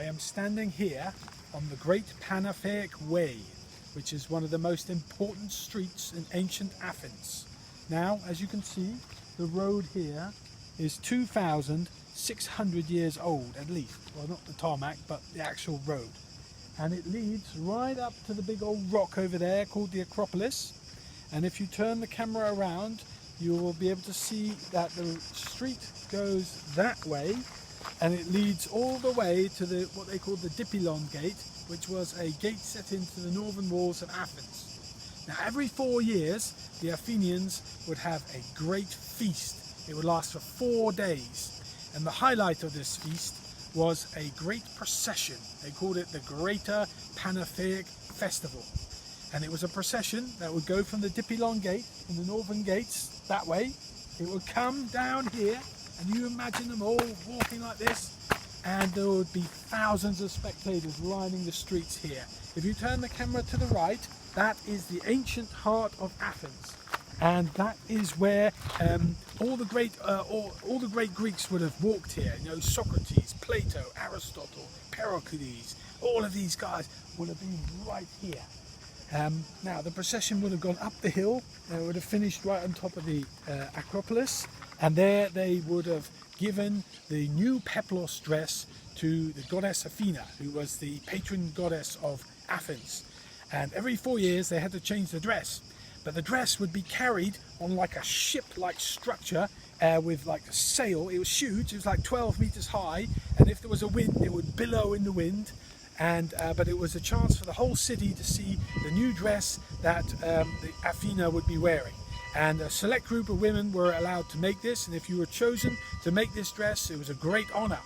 I am standing here on the Great Panafaic Way, which is one of the most important streets in ancient Athens. Now, as you can see, the road here is 2,600 years old at least. Well, not the tarmac, but the actual road. And it leads right up to the big old rock over there called the Acropolis. And if you turn the camera around, you will be able to see that the street goes that way, and it leads all the way to what they call the Dipylon Gate, which was a gate set into the northern walls of Athens. Now, every 4 years, the Athenians would have a great feast. It would last for 4 days, and the highlight of this feast was a great procession. They called it the Greater Panafaic Festival. And it was a procession that would go from the Dipylon Gate, in the northern gates, that way. It would come down here, and you imagine them all walking like this, and there would be thousands of spectators lining the streets here. If you turn the camera to the right, that is the ancient heart of Athens. And that is where all the great Greeks would have walked here. You know, Socrates, Plato, Aristotle, Pericles, all of these guys would have been right here. Now, the procession would have gone up the hill, and would have finished right on top of the Acropolis, and there they would have given the new peplos dress to the goddess Athena, who was the patron goddess of Athens. And every 4 years they had to change the dress, but the dress would be carried on like a ship-like structure with like a sail. It was huge, it was like 12 meters high, and if there was a wind it would billow in the wind. But it was a chance for the whole city to see the new dress that the Athena would be wearing. And a select group of women were allowed to make this, and if you were chosen to make this dress, it was a great honor.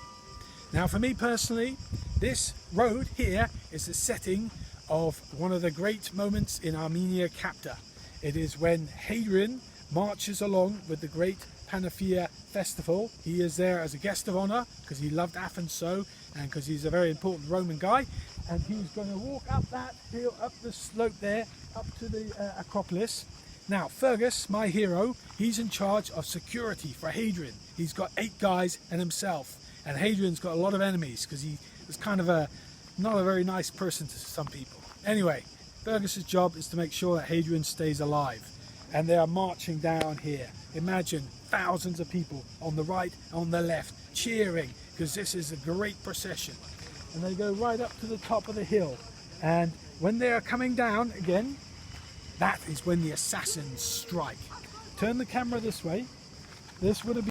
Now, for me personally, this road here is the setting of one of the great moments in Armenia Capta. It is when Hadrian marches along with the Great Panafaic Festival. He is there as a guest of honor because he loved Athens so, and because he's a very important Roman guy. And he's going to walk up that hill, up the slope there, up to the Acropolis. Now, Fergus, my hero, he's in charge of security for Hadrian. He's got 8 guys and himself. And Hadrian's got a lot of enemies because he was kind of not a very nice person to some people. Anyway, Fergus's job is to make sure that Hadrian stays alive. And they are marching down here. Imagine thousands of people on the right, on the left, cheering, because this is a great procession. And they go right up to the top of the hill. And when they are coming down again, that is when the assassins strike. Turn the camera this way. This would have been